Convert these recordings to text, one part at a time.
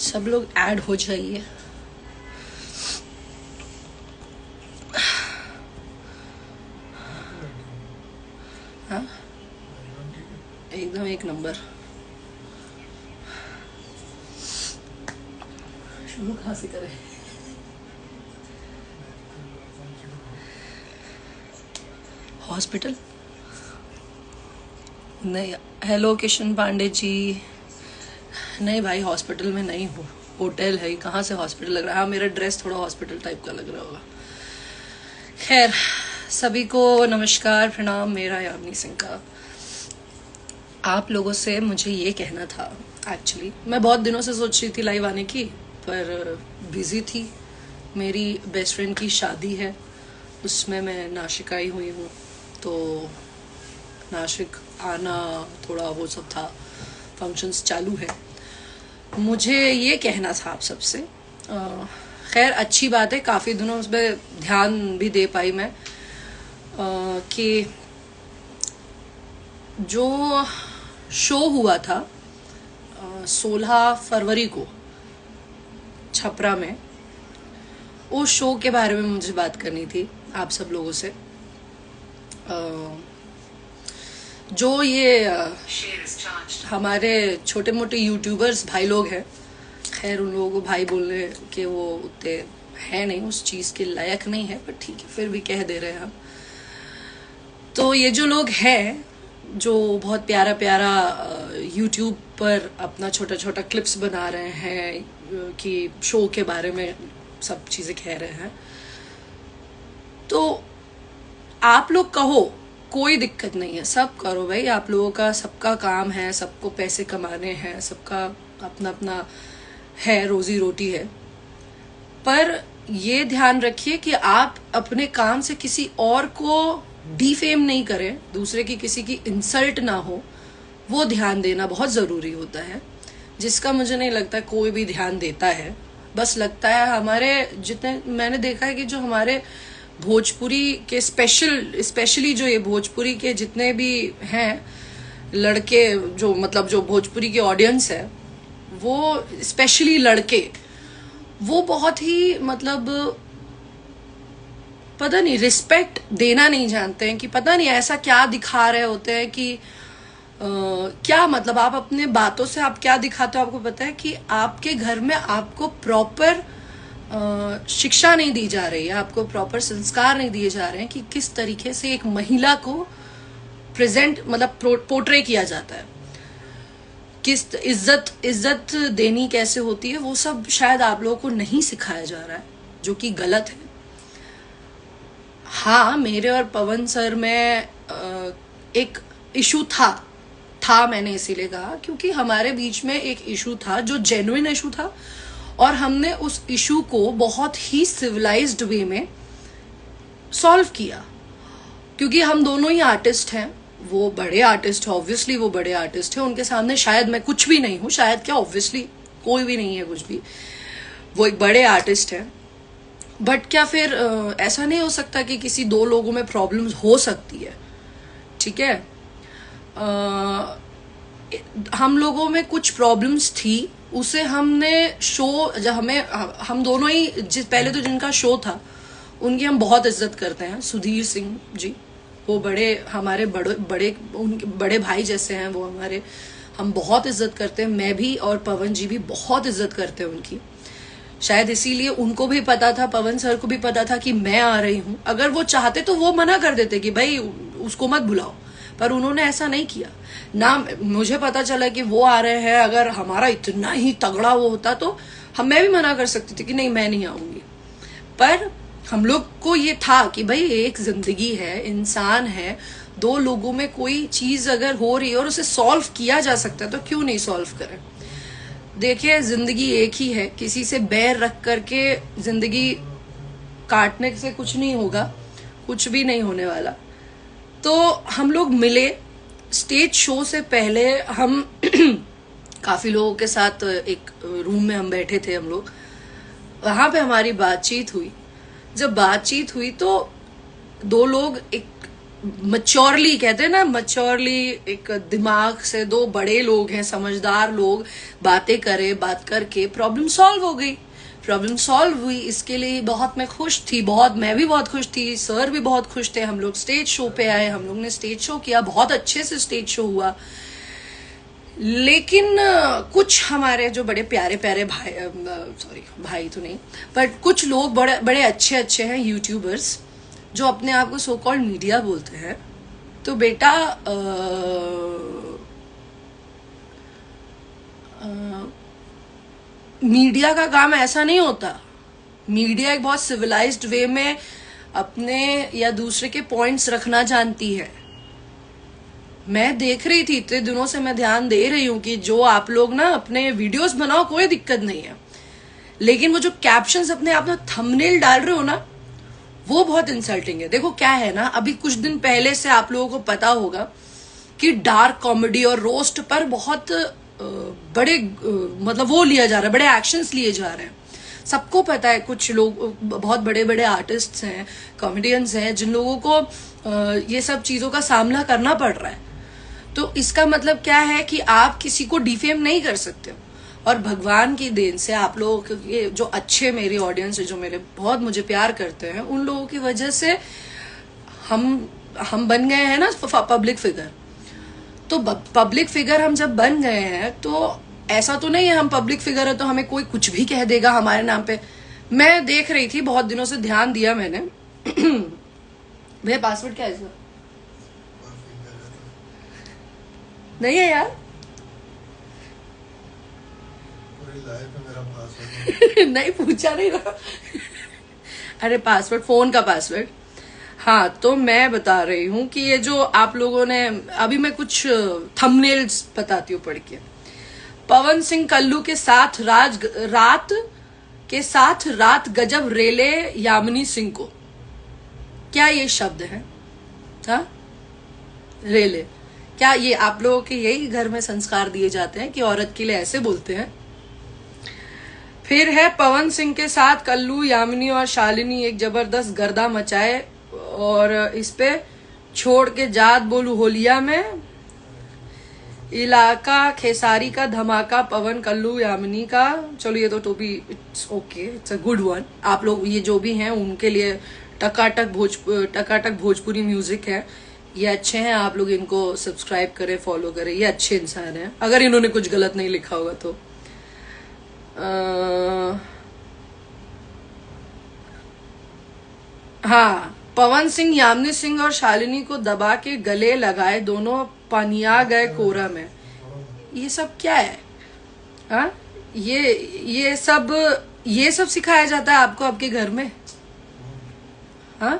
सब लोग ऐड हो जाइए। हाँ एकदम एक नंबर। शुरू कहाँ से करें? हॉस्पिटल नहीं। हेलो किशन पांडे जी। नहीं भाई हॉस्पिटल में नहीं हूँ, होटल है। कहाँ से हॉस्पिटल लग रहा है? हाँ मेरा ड्रेस थोड़ा हॉस्पिटल टाइप का लग रहा होगा। खैर सभी को नमस्कार प्रणाम, मेरा यामिनी सिंह का। आप लोगों से मुझे ये कहना था, एक्चुअली मैं बहुत दिनों से सोच रही थी लाइव आने की, पर बिजी थी। मेरी बेस्ट फ्रेंड की शादी है, उसमें मैं नासिक आई हुई हूँ, तो नासिक आना थोड़ा वो सब था, फंक्शंस चालू है। मुझे ये कहना था आप सबसे, खैर अच्छी बात है, काफ़ी दिनों उस पर ध्यान भी दे पाई मैं, कि जो शो हुआ था 16 फरवरी को छपरा में, उस शो के बारे में मुझे बात करनी थी आप सब लोगों से। जो ये हमारे छोटे मोटे यूट्यूबर्स भाई लोग हैं, खैर उन लोगों को भाई बोलने के वो उतने है नहीं, उस चीज़ के लायक नहीं है, पर ठीक है फिर भी कह दे रहे हैं हम। तो ये जो लोग हैं जो बहुत प्यारा प्यारा यूट्यूब पर अपना छोटा छोटा क्लिप्स बना रहे हैं कि शो के बारे में सब चीज़ें कह रहे हैं, तो आप लोग कहो कोई दिक्कत नहीं है, सब करो भाई, आप लोगों का सबका काम है, सबको पैसे कमाने हैं, सबका अपना अपना है, रोजी रोटी है। पर ये ध्यान रखिए कि आप अपने काम से किसी और को डिफेम नहीं करें, दूसरे की किसी की इंसल्ट ना हो, वो ध्यान देना बहुत ज़रूरी होता है, जिसका मुझे नहीं लगता कोई भी ध्यान देता है। बस लगता है हमारे जितने मैंने देखा है कि जो हमारे भोजपुरी के स्पेशली जो ये भोजपुरी के जितने भी हैं लड़के, जो मतलब जो भोजपुरी की ऑडियंस है, वो स्पेशली लड़के, वो बहुत ही मतलब पता नहीं रिस्पेक्ट देना नहीं जानते हैं, कि पता नहीं ऐसा क्या दिखा रहे होते हैं कि क्या मतलब आप अपने बातों से आप क्या दिखाते हो, आपको पता है कि आपके घर में आपको प्रॉपर शिक्षा नहीं दी जा रही है, आपको प्रॉपर संस्कार नहीं दिए जा रहे हैं कि किस तरीके से एक महिला को प्रेजेंट मतलब पोर्ट्रे किया जाता है, किस इज्जत देनी कैसे होती है, वो सब शायद आप लोगों को नहीं सिखाया जा रहा है, जो कि गलत है। हाँ मेरे और पवन सर में एक इशू था मैंने इसीलिए कहा क्योंकि हमारे बीच में एक इशू था जो जेन्युइन इशू था, और हमने उस इशू को बहुत ही सिविलाइज्ड वे में सॉल्व किया, क्योंकि हम दोनों ही आर्टिस्ट हैं। वो बड़े आर्टिस्ट है, ऑब्वियसली वो बड़े आर्टिस्ट है, उनके सामने शायद मैं कुछ भी नहीं हूँ, शायद क्या ऑब्वियसली कोई भी नहीं है कुछ भी, वो एक बड़े आर्टिस्ट है। बट क्या फिर ऐसा नहीं हो सकता कि किसी दो लोगों में प्रॉब्लम्स हो सकती है, ठीक है। हम लोगों में कुछ प्रॉब्लम्स थी, उसे हमने शो जब हम दोनों ही पहले तो जिनका शो था उनकी हम बहुत इज्जत करते हैं, सुधीर सिंह जी, वो हमारे उनके बड़े भाई जैसे हैं वो हमारे, हम बहुत इज्जत करते हैं, मैं भी और पवन जी भी बहुत इज्जत करते हैं उनकी। शायद इसीलिए उनको भी पता था, पवन सर को भी पता था कि मैं आ रही हूँ, अगर वो चाहते तो वो मना कर देते कि भाई उसको मत बुलाओ, पर उन्होंने ऐसा नहीं किया ना। मुझे पता चला कि वो आ रहे हैं, अगर हमारा इतना ही तगड़ा वो होता तो मैं भी मना कर सकती थी कि नहीं मैं नहीं आऊंगी, पर हम लोग को ये था कि भाई एक जिंदगी है, इंसान है, दो लोगों में कोई चीज अगर हो रही है और उसे सॉल्व किया जा सकता है तो क्यों नहीं सॉल्व करें। देखिए जिंदगी एक ही है, किसी से बैर रख करके जिंदगी काटने से कुछ नहीं होगा, कुछ भी नहीं होने वाला। तो हम लोग मिले स्टेज शो से पहले, हम काफी लोगों के साथ एक रूम में हम बैठे थे, हम लोग वहां पे हमारी बातचीत हुई। जब बातचीत हुई तो दो लोग एक मच्योरली कहते हैं ना, मच्योरली एक दिमाग से दो बड़े लोग हैं, समझदार लोग बातें करे, बात करके प्रॉब्लम सॉल्व हो गई। प्रॉब्लम सॉल्व हुई, इसके लिए बहुत मैं खुश थी, बहुत मैं भी बहुत खुश थी, सर भी बहुत खुश थे। हम लोग स्टेज शो पे आए, हम लोग ने स्टेज शो किया, बहुत अच्छे से स्टेज शो हुआ। लेकिन कुछ हमारे जो बड़े प्यारे प्यारे भाई, सॉरी भाई तो नहीं, बट कुछ लोग बड़े बड़े अच्छे अच्छे हैं यूट्यूबर्स जो अपने आप को सो कॉल्ड मीडिया बोलते हैं। तो बेटा मीडिया का काम ऐसा नहीं होता। मीडिया एक बहुत सिविलाइज्ड वे में अपने या दूसरे के पॉइंट्स रखना जानती है। मैं देख रही थी, इतने दिनों से मैं ध्यान दे रही हूं कि जो आप लोग ना अपने वीडियोस बनाओ, कोई दिक्कत नहीं है, लेकिन वो जो कैप्शंस अपने आप में थंबनेल डाल रहे हो ना, वो बहुत इंसल्टिंग है। देखो क्या है ना, अभी कुछ दिन पहले से आप लोगों को पता होगा कि डार्क कॉमेडी और रोस्ट पर बहुत बड़े मतलब वो लिया जा रहा है, बड़े एक्शंस लिए जा रहे हैं। सबको पता है, कुछ लोग बहुत बड़े बड़े आर्टिस्ट हैं, कॉमेडियंस हैं, जिन लोगों को ये सब चीजों का सामना करना पड़ रहा है। तो इसका मतलब क्या है कि आप किसी को डिफेम नहीं कर सकते हो। और भगवान की देन से आप लोगों के जो अच्छे मेरी ऑडियंस है, जो मेरे बहुत मुझे प्यार करते हैं, उन लोगों की वजह से हम बन गए हैं ना पब्लिक फिगर। तो पब्लिक फिगर हम जब बन गए हैं, तो ऐसा तो नहीं है हम पब्लिक फिगर है तो हमें कोई कुछ भी कह देगा हमारे नाम पे। मैं देख रही थी, बहुत दिनों से ध्यान दिया मैंने। भैया पासवर्ड क्या है इसका? नहीं है यार। नहीं पूछा नहीं था। अरे पासवर्ड, फोन का पासवर्ड। हाँ, तो मैं बता रही हूँ कि ये जो आप लोगों ने, अभी मैं कुछ थंबनेल्स बताती हूँ पढ़ के। पवन सिंह कल्लू के साथ रात गजब रेले यामिनी सिंह को। क्या ये शब्द है? हाँ, रेले। क्या ये आप लोगों के यही घर में संस्कार दिए जाते हैं कि औरत के लिए ऐसे बोलते हैं? फिर है पवन सिंह के साथ कल्लू, यामिनी और शालिनी एक जबरदस्त गर्दा मचाए, और इस पे छोड़ के जात बोलू होलिया में, इलाका खेसारी का धमाका, पवन कल्लू यामिनी का। चलो ये तो भी it's okay, it's a good one. आप लोग ये जो भी हैं उनके लिए टकाटक भोजपुरी म्यूजिक है, ये अच्छे हैं। आप लोग इनको सब्सक्राइब करें, फॉलो करें, ये अच्छे इंसान हैं, अगर इन्होंने कुछ गलत नहीं लिखा होगा तो। हाँ, पवन सिंह यामिनी सिंह और शालिनी को दबा के गले लगाए, दोनों पनिया गए कोरा में। ये सब क्या है? हाँ, ये सब सिखाया जाता है आपको आपके घर में? हाँ,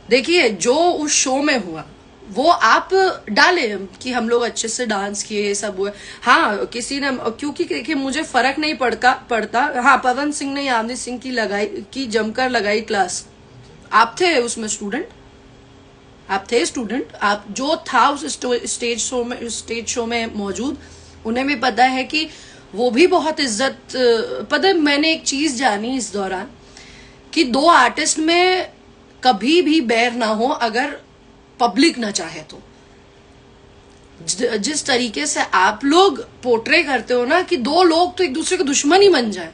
देखिए जो उस शो में हुआ वो आप डाले कि हम लोग अच्छे से डांस किए, ये सब हुआ। हाँ, किसी ने, क्योंकि देखिए मुझे फर्क नहीं पड़ता। हाँ, पवन सिंह ने यामिनी सिंह की जमकर लगाई क्लास। आप थे उसमें स्टूडेंट, आप थे स्टूडेंट, आप जो था उस स्टेज शो में मौजूद, उन्हें भी पता है कि वो भी बहुत इज्जत। पता है, मैंने एक चीज जानी इस दौरान कि दो आर्टिस्ट में कभी भी बैर ना हो अगर पब्लिक ना चाहे तो। जिस तरीके से आप लोग पोर्ट्रे करते हो ना कि दो लोग तो एक दूसरे के दुश्मन ही बन जाए,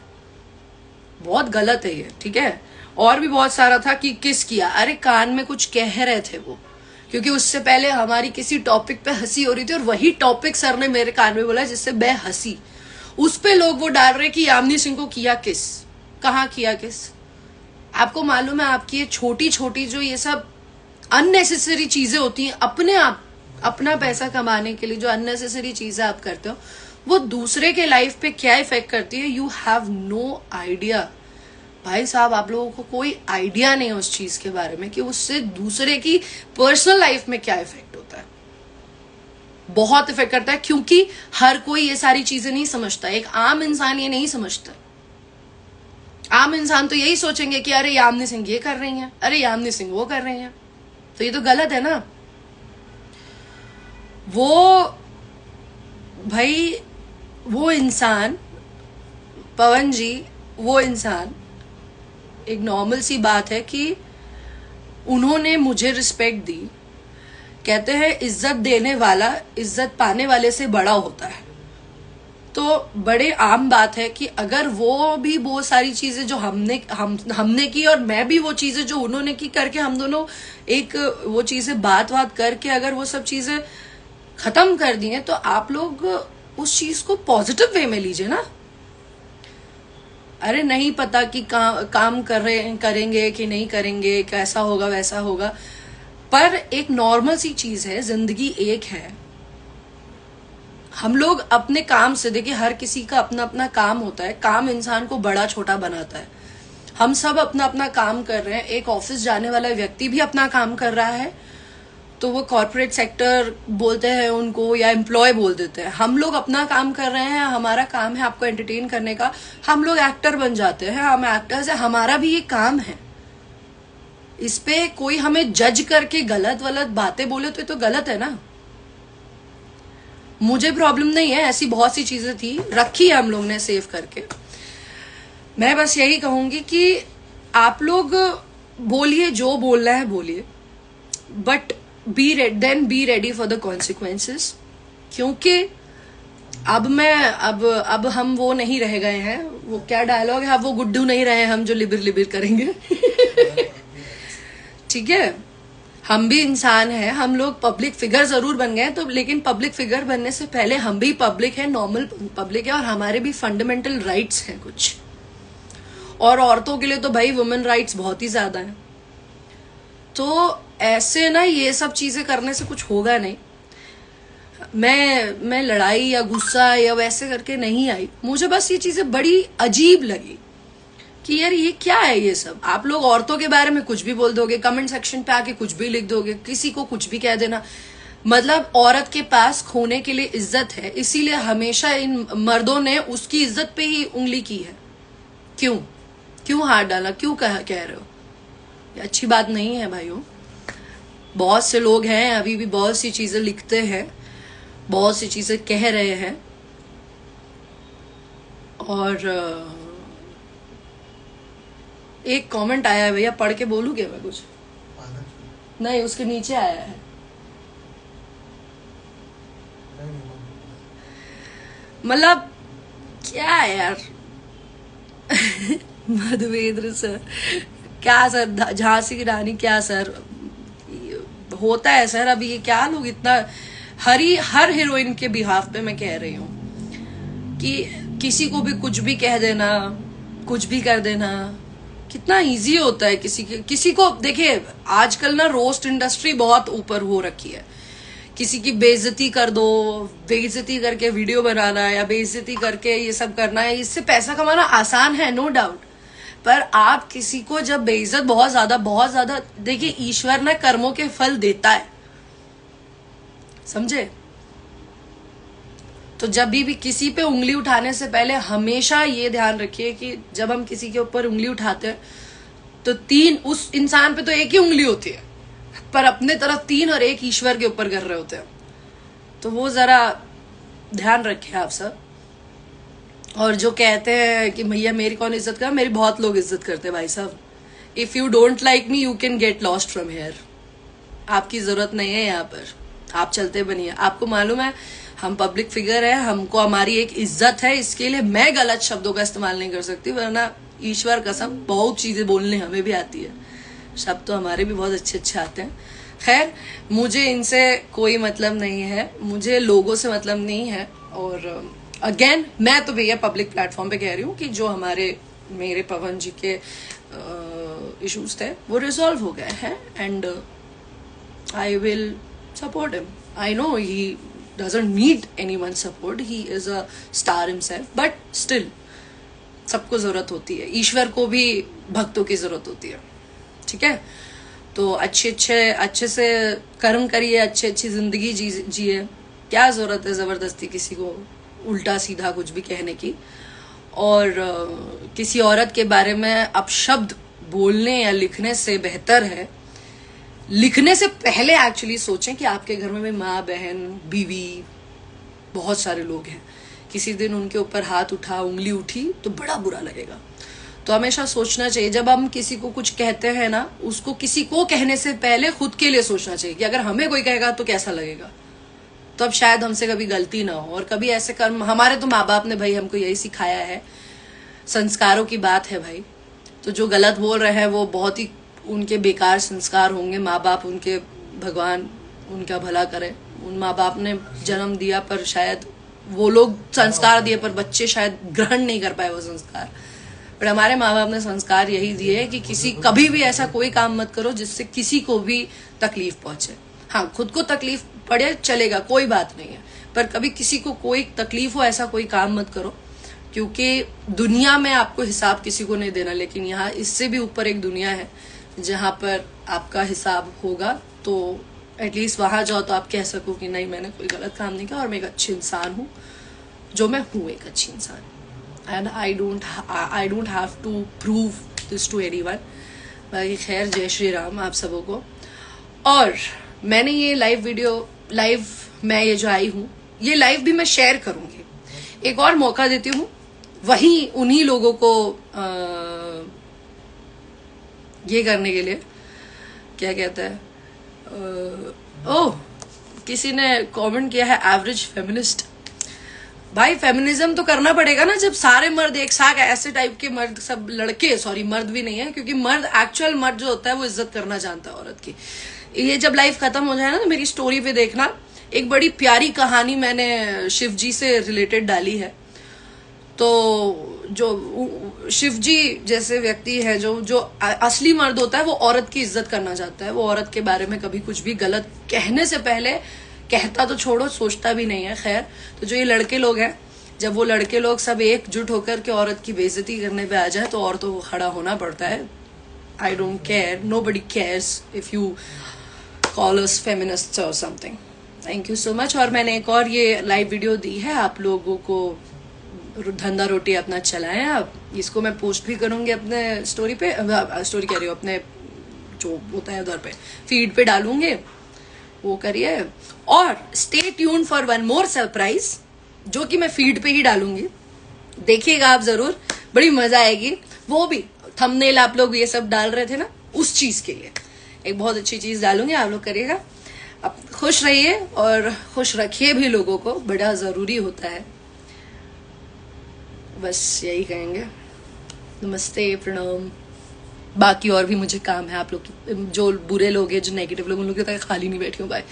बहुत गलत है ये, ठीक है। और भी बहुत सारा था कि किस किया, अरे कान में कुछ कह रहे थे वो, क्योंकि उससे पहले हमारी किसी टॉपिक पे हंसी हो रही थी और वही टॉपिक सर ने मेरे कान में बोला जिससे मैं हंसी। उस पे लोग वो डाल रहे कि यामिनी सिंह को किया किस, कहाँ किया किस। आपको मालूम है, आपकी ये छोटी छोटी जो ये सब अननेसेसरी चीजें होती हैं, अपने आप अपना पैसा कमाने के लिए जो अननेसेसरी चीजें आप करते हो, वो दूसरे के लाइफ पे क्या इफेक्ट करती है, यू हैव नो आइडिया। भाई साहब, आप लोगों को कोई आइडिया नहीं है उस चीज के बारे में कि उससे दूसरे की पर्सनल लाइफ में क्या इफेक्ट होता है। बहुत इफेक्ट करता है, क्योंकि हर कोई ये सारी चीजें नहीं समझता। एक आम इंसान ये नहीं समझता। आम इंसान तो यही सोचेंगे कि अरे यामिनी सिंह ये कर रही हैं, अरे यामिनी सिंह वो कर रही हैं, तो ये तो गलत है ना। वो इंसान, पवन जी, वो इंसान, एक नॉर्मल सी बात है कि उन्होंने मुझे रिस्पेक्ट दी। कहते हैं इज्जत देने वाला इज्जत पाने वाले से बड़ा होता है। तो बड़े आम बात है कि अगर वो भी वो सारी चीजें जो हमने की और मैं भी वो चीजें जो उन्होंने की करके हम दोनों एक वो चीजें बात करके अगर वो सब चीजें खत्म कर दी हैं, तो आप लोग उस चीज को पॉजिटिव वे में लीजिए ना। अरे नहीं पता कि काम करेंगे कि नहीं करेंगे, कैसा होगा वैसा होगा, पर एक नॉर्मल सी चीज है, जिंदगी एक है। हम लोग अपने काम से, देखिए हर किसी का अपना अपना काम होता है, काम इंसान को बड़ा छोटा बनाता है। हम सब अपना अपना काम कर रहे हैं। एक ऑफिस जाने वाला व्यक्ति भी अपना काम कर रहा है, तो वो कॉर्पोरेट सेक्टर बोलते हैं उनको या एम्प्लॉय बोल देते हैं। हम लोग अपना काम कर रहे हैं, हमारा काम है आपको एंटरटेन करने का। हम लोग एक्टर बन जाते हैं, हम एक्टर्स है, हमारा भी ये काम है। इस पे कोई हमें जज करके गलत वलत बातें बोले तो ये तो गलत है ना। मुझे प्रॉब्लम नहीं है, ऐसी बहुत सी चीजें थी, रखी है हम लोग ने सेव करके। मैं बस यही कहूंगी कि आप लोग बोलिए, जो बोलना है बोलिए, but be ready for the consequences. क्योंकि अब हम वो नहीं रह गए हैं, वो क्या डायलॉग है, अब वो गुड्डू नहीं रहे हम जो लिबिर लिबिर करेंगे। ठीक है, हम भी इंसान हैं, हम लोग पब्लिक फिगर जरूर बन गए तो, लेकिन पब्लिक फिगर बनने से पहले हम भी पब्लिक है, नॉर्मल पब्लिक है, और हमारे भी फंडामेंटल राइट्स हैं कुछ। और औरतों के लिए तो भाई वुमेन राइट्स बहुत ही ज्यादा है। तो ऐसे ना ये सब चीजें करने से कुछ होगा नहीं। मैं लड़ाई या गुस्सा या वैसे करके नहीं आई, मुझे बस ये चीजें बड़ी अजीब लगी कि यार ये क्या है ये सब। आप लोग औरतों के बारे में कुछ भी बोल दोगे, कमेंट सेक्शन पे आके कुछ भी लिख दोगे, किसी को कुछ भी कह देना। मतलब औरत के पास खोने के लिए इज्जत है, इसीलिए हमेशा इन मर्दों ने उसकी इज्जत पे ही उंगली की है। क्यों हाथ डाला, क्यों कह रहे हो? ये अच्छी बात नहीं है भाइयों। बहुत से लोग हैं अभी भी बहुत सी चीजें लिखते हैं, बहुत सी चीजें कह रहे हैं, और एक कमेंट आया है भैया, पढ़ के बोलूं क्या मैं कुछ? नहीं, उसके नीचे आया है। मतलब क्या है यार। मधुवेंद्र सर, क्या सर, झांसी की रानी क्या सर होता है सर? अभी ये क्या लोग इतना हर हीरोइन के बिहाफ पे मैं कह रही हूँ कि किसी को भी कुछ भी कह देना, कुछ भी कर देना, कितना इजी होता है किसी को। देखिए आजकल ना रोस्ट इंडस्ट्री बहुत ऊपर हो रखी है। किसी की बेइज्जती कर दो, बेइज्जती करके वीडियो बनाना या बेइज्जती करके ये सब करना है, इससे पैसा कमाना आसान है, नो डाउट। पर आप किसी को जब बेइज्जत बहुत ज्यादा, देखिए ईश्वर ना कर्मों के फल देता है, समझे? तो जब भी किसी पे उंगली उठाने से पहले हमेशा ये ध्यान रखिए कि जब हम किसी के ऊपर उंगली उठाते हैं तो उस इंसान पे तो एक ही उंगली होती है, पर अपने तरफ 3 और 1 ईश्वर के ऊपर कर रहे होते हैं। तो वो जरा ध्यान रखें आप सब। और जो कहते हैं कि भैया मेरी कौन इज्जत कर, मेरी बहुत लोग इज्जत करते हैं भाई साहब। If you don't like me you can get lost from here. आपकी जरूरत नहीं है यहाँ पर, आप चलते बनिए। आपको मालूम है हम पब्लिक फिगर है, हमको हमारी एक इज्जत है, इसके लिए मैं गलत शब्दों का इस्तेमाल नहीं कर सकती, वरना ईश्वर कसम बहुत चीजें बोलने हमें भी आती है, शब्द तो हमारे भी बहुत अच्छे आते हैं। खैर मुझे इनसे कोई मतलब नहीं है, मुझे लोगों से मतलब नहीं है। और अगेन मैं तो भैया पब्लिक प्लेटफॉर्म पे कह रही हूँ कि जो मेरे पवन जी के इश्यूज थे वो रिजॉल्व हो गए हैं, and I will support him. I know he doesn't need anyone's support, he is a star himself, but still सबको जरूरत होती है, ईश्वर को भी भक्तों की जरूरत होती है। ठीक है, तो अच्छे से कर्म करिए, अच्छी जिंदगी जिए। क्या जरूरत है जबरदस्ती किसी को उल्टा सीधा कुछ भी कहने की। और किसी औरत के बारे में अपशब्द बोलने या लिखने से बेहतर है, लिखने से पहले एक्चुअली सोचें कि आपके घर में माँ, बहन, बीवी, बहुत सारे लोग हैं, किसी दिन उनके ऊपर हाथ उठा, उंगली उठी तो बड़ा बुरा लगेगा। तो हमेशा सोचना चाहिए जब हम किसी को कुछ कहते हैं ना, उसको किसी को कहने से पहले खुद के लिए सोचना चाहिए कि अगर हमें कोई कहेगा तो कैसा लगेगा, तो अब शायद हमसे कभी गलती ना हो। और कभी ऐसे कर्म, हमारे तो माँ बाप ने भाई हमको यही सिखाया है, संस्कारों की बात है भाई। तो जो गलत बोल रहे हैं वो बहुत ही उनके बेकार संस्कार होंगे। माँ बाप उनके, भगवान उनका भला करे, उन माँ बाप ने जन्म दिया पर शायद वो लोग संस्कार दिए पर बच्चे शायद ग्रहण नहीं कर पाए वो संस्कार। पर हमारे माँ बाप ने संस्कार यही दिए कि किसी कभी भी ऐसा कोई काम मत करो जिससे किसी को भी तकलीफ पहुंचे। हाँ, खुद को तकलीफ पड़े चलेगा, कोई बात नहीं है, पर कभी किसी को कोई तकलीफ हो ऐसा कोई काम मत करो, क्योंकि दुनिया में आपको हिसाब किसी को नहीं देना, लेकिन यहाँ इससे भी ऊपर एक दुनिया है जहाँ पर आपका हिसाब होगा। तो एटलीस्ट वहां जाओ तो आप कह सको कि नहीं, मैंने कोई गलत काम नहीं किया और मैं एक अच्छी इंसान हूँ, जो मैं हूँ एक अच्छी इंसान। And I don't have to prove this to anyone. बाकी खैर, जय श्री राम आप सबों को। और मैंने ये लाइव मैं ये जो आई हूँ, ये लाइव भी मैं शेयर करूंगी, एक और मौका देती हूँ वही उन्हीं लोगों को ये करने के लिए, क्या कहते हैं, ओह किसी ने कमेंट किया है एवरेज फेमिनिस्ट। भाई फेमिनिज्म तो करना पड़ेगा ना जब सारे मर्द एक साथ, ऐसे टाइप के मर्द, सब लड़के, सॉरी मर्द भी नहीं है, क्योंकि मर्द, एक्चुअल मर्द जो होता है वो इज्जत करना जानता है औरत की। ये जब लाइफ खत्म हो जाए ना तो मेरी स्टोरी पे देखना, एक बड़ी प्यारी कहानी मैंने शिव जी से रिलेटेड डाली है। तो जो शिव जी जैसे व्यक्ति है, जो असली मर्द होता है, वो औरत की इज्जत करना चाहता है। वो औरत के बारे में कभी कुछ भी गलत कहने से पहले, कहता तो छोड़ो, सोचता भी नहीं है। खैर, तो जो ये लड़के लोग हैं, जब वो लड़के लोग सब एकजुट होकर के औरत की बेइज्जती करने पे आ जाए तो औरतों को खड़ा होना पड़ता है। I don't care, nobody cares if you call us feminists और something. Thank you so much. और मैंने एक और ये लाइव वीडियो दी है आप लोगों को, धंधा रोटी अपना चलाएं आप। इसको मैं पोस्ट भी करूंगी अपने स्टोरी पे, स्टोरी कह रही हूँ, अपने जो होता है उधर पे फीड पे डालूंगे, वो करिए। और stay tune for one more surprise, जो कि मैं फीड पे ही डालूंगी, देखिएगा आप जरूर, बड़ी मजा आएगी। वो भी थंबनेल आप लोग ये सब डाल रहे थे ना, उस चीज के लिए एक बहुत अच्छी चीज डालूंगी, आप लोग करिएगा। अब खुश रहिए और खुश रखिए भी लोगों को, बड़ा जरूरी होता है। बस यही कहेंगे। नमस्ते, प्रणाम। बाकी और भी मुझे काम है, आप लोग जो बुरे लोग हैं, जो नेगेटिव लोग, उन लोग के तक खाली नहीं बैठी हूँ। बाय।